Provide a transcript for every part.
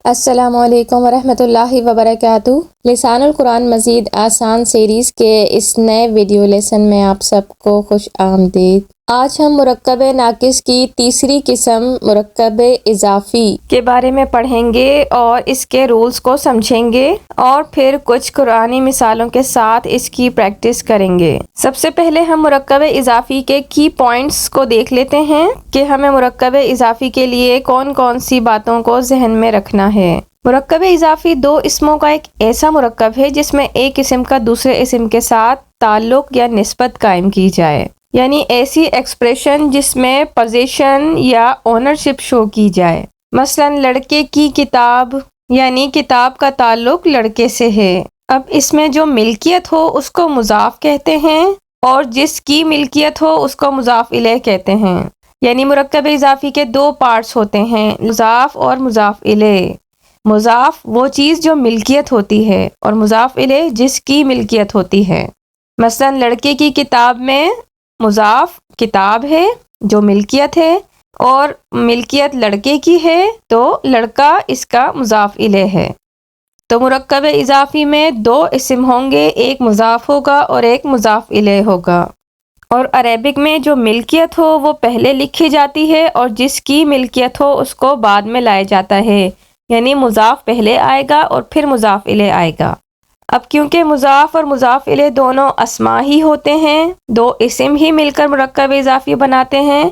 السلام علیکم ورحمۃ اللہ وبرکاتہ۔ لسان القرآن مزید آسان سیریز کے اس نئے ویڈیو لیسن میں آپ سب کو خوش آمدید۔ آج ہم مرکب ناقص کی تیسری قسم مرکب اضافی کے بارے میں پڑھیں گے اور اس کے رولز کو سمجھیں گے اور پھر کچھ قرآنی مثالوں کے ساتھ اس کی پریکٹس کریں گے۔ سب سے پہلے ہم مرکب اضافی کے کی پوائنٹس کو دیکھ لیتے ہیں کہ ہمیں مرکب اضافی کے لیے کون کون سی باتوں کو ذہن میں رکھنا ہے۔ مرکب اضافی دو اسموں کا ایک ایسا مرکب ہے جس میں ایک اسم کا دوسرے اسم کے ساتھ تعلق یا نسبت قائم کی جائے، یعنی ایسی ایکسپریشن جس میں پوزیشن یا اونرشپ شو کی جائے۔ مثلا لڑکے کی کتاب، یعنی کتاب کا تعلق لڑکے سے ہے۔ اب اس میں جو ملکیت ہو اس کو مضاف کہتے ہیں اور جس کی ملکیت ہو اس کو مضاف الیہ کہتے ہیں۔ یعنی مرکب اضافی کے دو پارٹس ہوتے ہیں، مضاف اور مضاف الیہ۔ مضاف وہ چیز جو ملکیت ہوتی ہے اور مضاف الیہ جس کی ملکیت ہوتی ہے۔ مثلا لڑکے کی کتاب میں مضاف کتاب ہے جو ملکیت ہے، اور ملکیت لڑکے کی ہے تو لڑکا اس کا مضاف الیہ ہے۔ تو مرکب اضافی میں دو اسم ہوں گے، ایک مضاف ہوگا اور ایک مضاف الیہ ہوگا۔ اور عربک میں جو ملکیت ہو وہ پہلے لکھی جاتی ہے اور جس کی ملکیت ہو اس کو بعد میں لایا جاتا ہے، یعنی مضاف پہلے آئے گا اور پھر مضاف الیہ آئے گا۔ اب کیونکہ مضاف اور مضاف الیہ دونوں اسما ہی ہوتے ہیں، دو اسم ہی مل کر مرکب اضافی بناتے ہیں،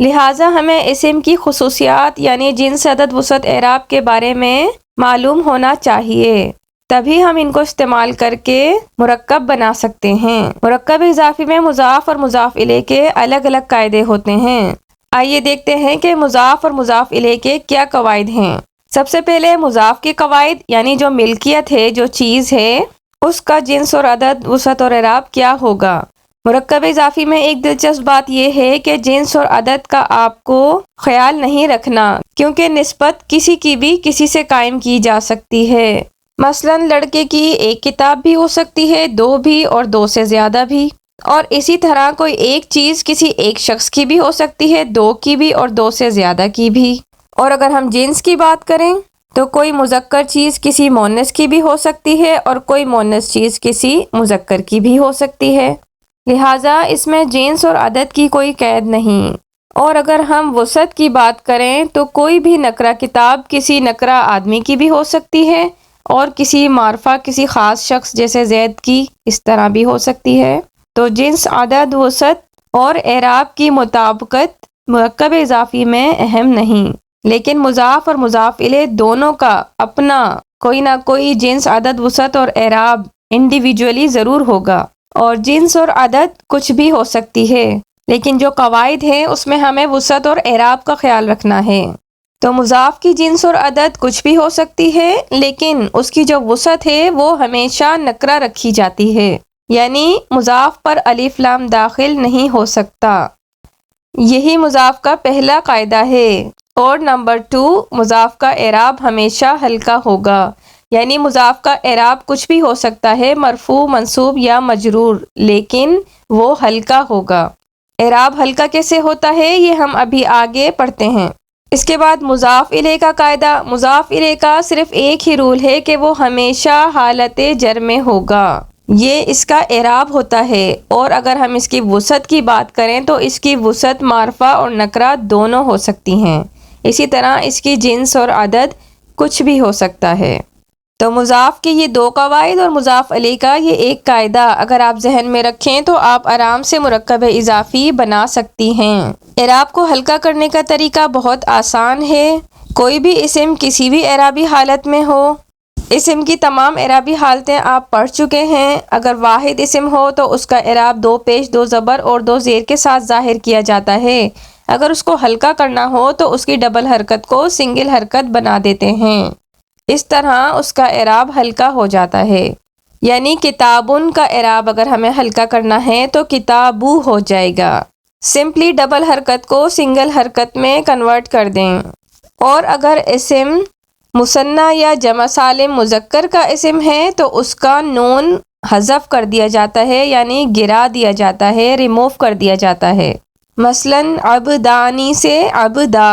لہٰذا ہمیں اسم کی خصوصیات یعنی جنس، عدد، وسعت، اعراب کے بارے میں معلوم ہونا چاہیے، تبھی ہم ان کو استعمال کر کے مرکب بنا سکتے ہیں۔ مرکب اضافی میں مضاف اور مضاف الیہ کے الگ الگ قاعدے ہوتے ہیں۔ آئیے دیکھتے ہیں کہ مضاف اور مضاف الیہ کے کیا قواعد ہیں۔ سب سے پہلے مضاف کے قواعد، یعنی جو ملکیت ہے، جو چیز ہے، اس کا جنس اور عدد، وسعت اور اعراب کیا ہوگا۔ مرکب اضافی میں ایک دلچسپ بات یہ ہے کہ جنس اور عدد کا آپ کو خیال نہیں رکھنا، کیونکہ نسبت کسی کی بھی کسی سے قائم کی جا سکتی ہے۔ مثلا لڑکے کی ایک کتاب بھی ہو سکتی ہے، دو بھی اور دو سے زیادہ بھی، اور اسی طرح کوئی ایک چیز کسی ایک شخص کی بھی ہو سکتی ہے، دو کی بھی اور دو سے زیادہ کی بھی۔ اور اگر ہم جنس کی بات کریں تو کوئی مذکر چیز کسی مؤنث کی بھی ہو سکتی ہے اور کوئی مؤنث چیز کسی مذکر کی بھی ہو سکتی ہے، لہٰذا اس میں جنس اور عدد کی کوئی قید نہیں۔ اور اگر ہم وسعت کی بات کریں تو کوئی بھی نکرہ کتاب کسی نکرہ آدمی کی بھی ہو سکتی ہے اور کسی معرفہ کسی خاص شخص جیسے زید کی اس طرح بھی ہو سکتی ہے۔ تو جنس، عدد، وسعت اور اعراب کی مطابقت مرکب اضافی میں اہم نہیں، لیکن مضاف اور مضاف الیہ دونوں کا اپنا کوئی نہ کوئی جنس، عدد، وسعت اور اعراب انڈیویجولی ضرور ہوگا، اور جنس اور عدد کچھ بھی ہو سکتی ہے، لیکن جو قواعد ہیں اس میں ہمیں وسعت اور اعراب کا خیال رکھنا ہے۔ تو مضاف کی جنس اور عدد کچھ بھی ہو سکتی ہے، لیکن اس کی جو وسعت ہے وہ ہمیشہ نکرہ رکھی جاتی ہے، یعنی مضاف پر الف لام داخل نہیں ہو سکتا۔ یہی مضاف کا پہلا قاعدہ ہے۔ اور نمبر 2، مضاف کا اعراب ہمیشہ ہلکا ہوگا، یعنی مضاف کا اعراب کچھ بھی ہو سکتا ہے، مرفوع، منصوب یا مجرور، لیکن وہ ہلکا ہوگا۔ اعراب ہلکا کیسے ہوتا ہے یہ ہم ابھی آگے پڑھتے ہیں۔ اس کے بعد مضاف الیہ کا قاعدہ۔ مضاف الیہ کا صرف ایک ہی رول ہے کہ وہ ہمیشہ حالت جر میں ہوگا، یہ اس کا اعراب ہوتا ہے۔ اور اگر ہم اس کی وسعت کی بات کریں تو اس کی وسعت معرفہ اور نکرہ دونوں ہو سکتی ہیں، اسی طرح اس کی جنس اور عدد کچھ بھی ہو سکتا ہے۔ تو مضاف کے یہ دو قواعد اور مضاف الیہ کا یہ ایک قاعدہ اگر آپ ذہن میں رکھیں تو آپ آرام سے مرکب اضافی بنا سکتی ہیں۔ اعراب کو ہلکا کرنے کا طریقہ بہت آسان ہے۔ کوئی بھی اسم کسی بھی اعرابی حالت میں ہو، اسم کی تمام اعرابی حالتیں آپ پڑھ چکے ہیں۔ اگر واحد اسم ہو تو اس کا اعراب دو پیش، دو زبر اور دو زیر کے ساتھ ظاہر کیا جاتا ہے۔ اگر اس کو ہلکا کرنا ہو تو اس کی ڈبل حرکت کو سنگل حرکت بنا دیتے ہیں، اس طرح اس کا اعراب ہلکا ہو جاتا ہے۔ یعنی کتابن کا اعراب اگر ہمیں ہلکا کرنا ہے تو کتابو ہو جائے گا، سمپلی ڈبل حرکت کو سنگل حرکت میں کنورٹ کر دیں۔ اور اگر اسم مثنیٰ یا جمع سالم مذکر کا اسم ہے تو اس کا نون حذف کر دیا جاتا ہے، یعنی گرا دیا جاتا ہے، ریموو کر دیا جاتا ہے۔ مثلا عبدانی سے عبدا،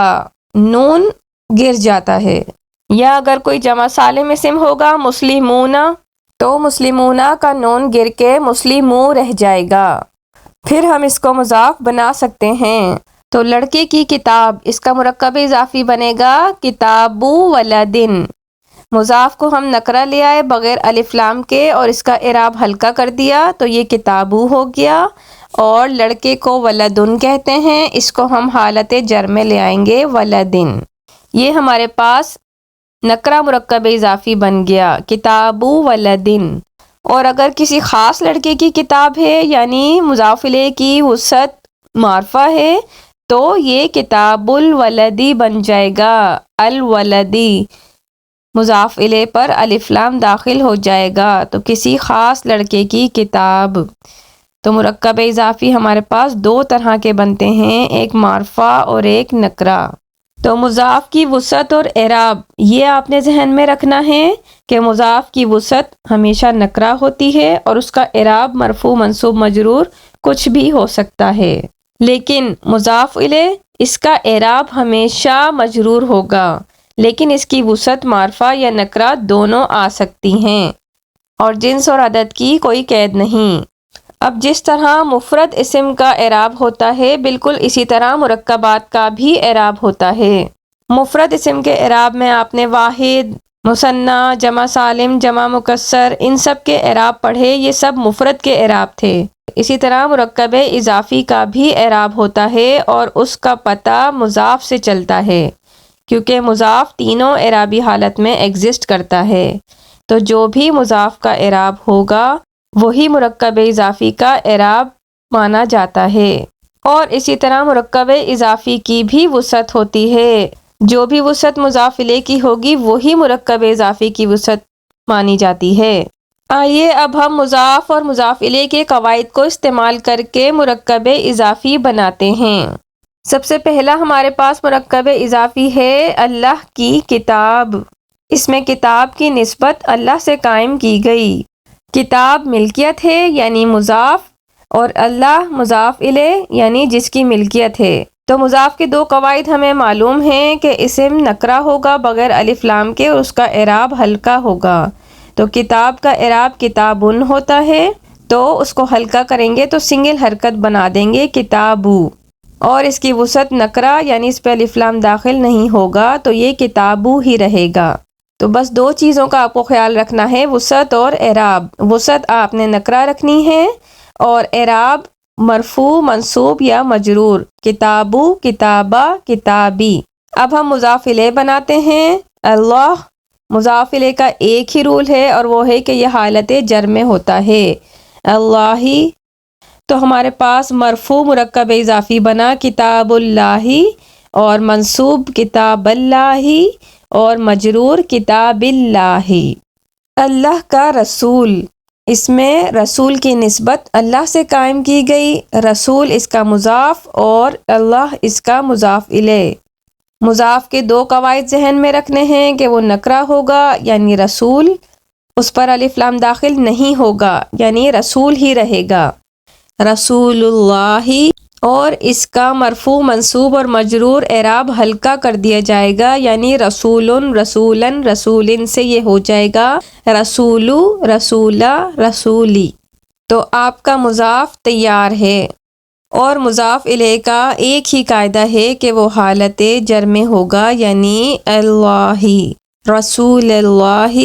نون گر جاتا ہے۔ یا اگر کوئی جمع سالم اسم ہوگا مسلمون تو مسلمون کا نون گر کے مسلمو رہ جائے گا، پھر ہم اس کو مضاف بنا سکتے ہیں۔ تو لڑکے کی کتاب، اس کا مرکب اضافی بنے گا کتابو ولدن، مضاف کو ہم نکرہ لے آئے بغیر الف لام کے اور اس کا اعراب ہلکا کر دیا تو یہ کتابو ہو گیا، اور لڑکے کو ولدن کہتے ہیں، اس کو ہم حالت جر میں لے آئیں گے ولدن۔ یہ ہمارے پاس نکرہ مرکب اضافی بن گیا کتابو ولدن۔ اور اگر کسی خاص لڑکے کی کتاب ہے یعنی مضاف الیہ کی وسعت معرفہ ہے تو یہ کتاب الولدی بن جائے گا، الولدی مضاف الیہ پر الف لام داخل ہو جائے گا، تو کسی خاص لڑکے کی کتاب۔ تو مرکب اضافی ہمارے پاس دو طرح کے بنتے ہیں، ایک معرفہ اور ایک نکرہ۔ تو مضاف کی وسعت اور اعراب یہ آپ نے ذہن میں رکھنا ہے کہ مضاف کی وسعت ہمیشہ نکرہ ہوتی ہے اور اس کا اعراب مرفوع منصوب مجرور کچھ بھی ہو سکتا ہے، لیکن مضاف الیہ اس کا اعراب ہمیشہ مجرور ہوگا، لیکن اس کی وسعت معرفہ یا نکرہ دونوں آ سکتی ہیں، اور جنس اور عدد کی کوئی قید نہیں۔ اب جس طرح مفرد اسم کا اعراب ہوتا ہے بالکل اسی طرح مرکبات کا بھی اعراب ہوتا ہے۔ مفرد اسم کے اعراب میں آپ نے واحد، مثنی، جمع سالم، جمع مکسر ان سب کے اعراب پڑھے، یہ سب مفرد کے اعراب تھے۔ اسی طرح مرکب اضافی کا بھی اعراب ہوتا ہے اور اس کا پتہ مضاف سے چلتا ہے، کیونکہ مضاف تینوں اعرابی حالت میں ایگزسٹ کرتا ہے، تو جو بھی مضاف کا اعراب ہوگا وہی مرکب اضافی کا اعراب مانا جاتا ہے۔ اور اسی طرح مرکب اضافی کی بھی وسعت ہوتی ہے، جو بھی وسعت مضاف الیہ کی ہوگی وہی مرکب اضافی کی وسعت مانی جاتی ہے۔ آئیے اب ہم مضاف اور مضاف الیہ کے قواعد کو استعمال کر کے مرکب اضافی بناتے ہیں۔ سب سے پہلا ہمارے پاس مرکب اضافی ہے اللہ کی کتاب۔ اس میں کتاب کی نسبت اللہ سے قائم کی گئی۔ کتاب ملکیت ہے یعنی مضاف، اور اللہ مضاف الیہ یعنی جس کی ملکیت ہے۔ تو مضاف کے دو قواعد ہمیں معلوم ہیں کہ اسم نکرہ ہوگا بغیر الف لام کے اور اس کا اعراب ہلکا ہوگا۔ تو کتاب کا اعراب کتابن ہوتا ہے، تو اس کو ہلکا کریں گے تو سنگل حرکت بنا دیں گے کتابو، اور اس کی وسعت نکرہ یعنی اس پہ الف لام داخل نہیں ہوگا تو یہ کتابو ہی رہے گا۔ تو بس دو چیزوں کا آپ کو خیال رکھنا ہے، وسعت اور اعراب۔ وسعت آپ نے نکرہ رکھنی ہے اور اعراب مرفوع منصوب یا مجرور، کتابو، کتابہ، کتابی۔ اب ہم مضاف الیہ بناتے ہیں۔ اللہ مضاف الیہ کا ایک ہی رول ہے اور وہ ہے کہ یہ حالت جر میں ہوتا ہے، اللہ۔ تو ہمارے پاس مرفوع مرکب اضافی بنا کتاب اللہ، اور منصوب کتاب اللہ، اور مجرور کتاب اللہ۔ اللہ کا رسول، اس میں رسول کی نسبت اللہ سے قائم کی گئی، رسول اس کا مضاف اور اللہ اس کا مضاف الیہ۔ مضاف کے دو قواعد ذہن میں رکھنے ہیں کہ وہ نکرہ ہوگا یعنی رسول، اس پر الف لام داخل نہیں ہوگا یعنی رسول ہی رہے گا، رسول اللہ، اور اس کا مرفوع منصوب اور مجرور اعراب ہلکا کر دیا جائے گا یعنی رسولن، رسولن، رسولن سے یہ ہو جائے گا رسولو، رسولہ، رسولی۔ تو آپ کا مضاف تیار ہے، اور مضاف الیہ کا ایک ہی قاعدہ ہے کہ وہ حالت جر میں ہوگا یعنی اللہ، رسول اللہ،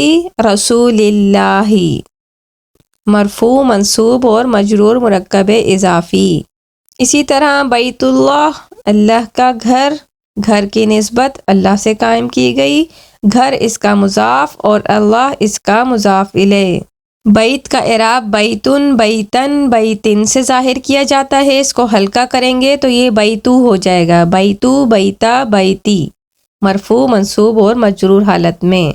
رسول اللہ، مرفوع منصوب اور مجرور مرکب اضافی۔ اسی طرح بیت اللہ، اللہ کا گھر، گھر کی نسبت اللہ سے قائم کی گئی، گھر اس کا مضاف اور اللہ اس کا مضاف الیہ۔ بیت کا اعراب بیتن، بیتن، بیتن سے ظاہر کیا جاتا ہے، اس کو ہلکا کریں گے تو یہ بیتو ہو جائے گا، بیتو، بیتا، بیتی، مرفوع منصوب اور مجرور حالت میں،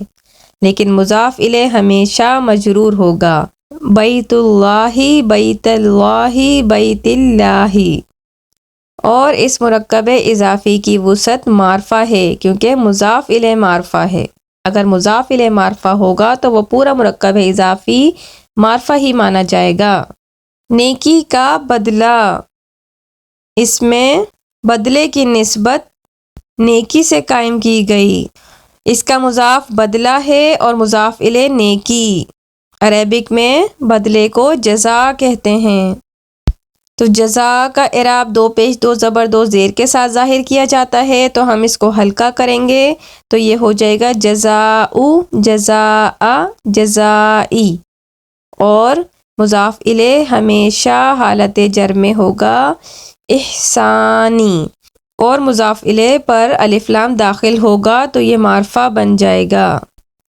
لیکن مضاف الیہ ہمیشہ مجرور ہوگا، بیت اللہ، بیت اللہ، بیت اللہ۔ اور اس مرکب اضافی کی وسعت معرفہ ہے کیونکہ مضاف الیہ معرفہ ہے، اگر مضاف الیہ معرفہ ہوگا تو وہ پورا مرکب اضافی معرفہ ہی مانا جائے گا۔ نیکی کا بدلہ، اس میں بدلے کی نسبت نیکی سے قائم کی گئی، اس کا مضاف بدلہ ہے اور مضاف الیہ نیکی۔ عربک میں بدلے کو جزا کہتے ہیں۔ تو جزا کا اعراب 2 پیش 2 زبر 2 زیر کے ساتھ ظاہر کیا جاتا ہے، تو ہم اس کو ہلکا کریں گے تو یہ ہو جائے گا جزاء، جزاء، جزائی۔ اور مضاف الیہ ہمیشہ حالت جر میں ہوگا احسانی، اور مضاف الیہ پر الف لام داخل ہوگا تو یہ معرفہ بن جائے گا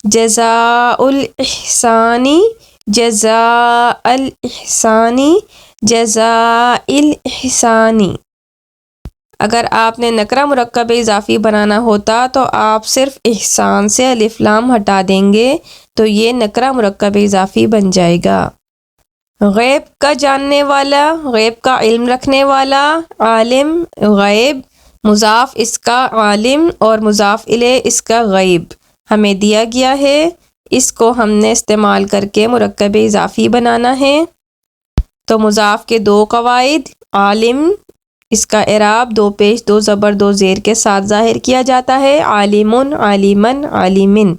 جزاء الاحسانی، جزاء الاحسانی، جزاء الاحسانی۔ اگر آپ نے نکرہ مرکب اضافی بنانا ہوتا تو آپ صرف احسان سے الف لام ہٹا دیں گے تو یہ نکرہ مرکب اضافی بن جائے گا۔ غیب کا جاننے والا، غیب کا علم رکھنے والا، عالم، غیب، مضاف اس کا عالم اور مضاف الیہ اس کا غیب ہمیں دیا گیا ہے، اس کو ہم نے استعمال کر کے مرکب اضافی بنانا ہے۔ تو مضاف کے 2 قواعد، عالم اس کا اعراب 2 پیش 2 زبر 2 زیر کے ساتھ ظاہر کیا جاتا ہے، عالمن، عالمن، عالمن۔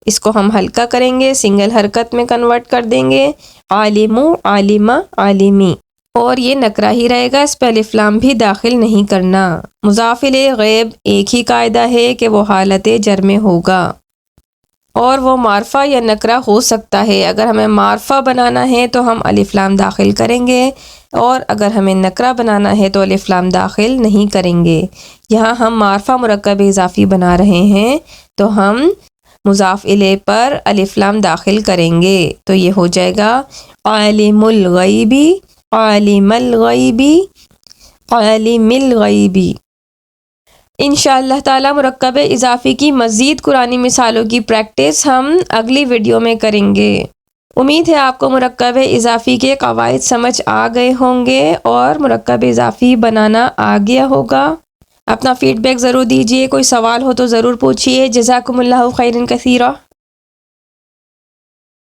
اس کو ہم ہلکا کریں گے، سنگل حرکت میں کنورٹ کر دیں گے، عالم، عالمہ، عالمی۔ اور یہ نکرہ ہی رہے گا، اس پہ الف لام بھی داخل نہیں کرنا۔ مضاف الیہ غیب ایک ہی قاعدہ ہے کہ وہ حالت جر میں ہوگا اور وہ معرفہ یا نکرہ ہو سکتا ہے۔ اگر ہمیں معرفہ بنانا ہے تو ہم الف لام داخل کریں گے، اور اگر ہمیں نکرہ بنانا ہے تو الف لام داخل نہیں کریں گے۔ یہاں ہم معرفہ مرکب اضافی بنا رہے ہیں تو ہم مضاف الیہ پر الف لام داخل کریں گے، تو یہ ہو جائے گا عالم الغیبی، عالم الغیبی، عالم الغیبی۔ انشاءاللہ تعالی مرکب اضافی کی مزید قرآنی مثالوں کی پریکٹس ہم اگلی ویڈیو میں کریں گے۔ امید ہے آپ کو مرکب اضافی کے قواعد سمجھ آ گئے ہوں گے اور مرکب اضافی بنانا آ گیا ہوگا۔ اپنا فیڈ بیک ضرور دیجیے، کوئی سوال ہو تو ضرور پوچھیے۔ جزاکم اللہ خیرا کثیرا۔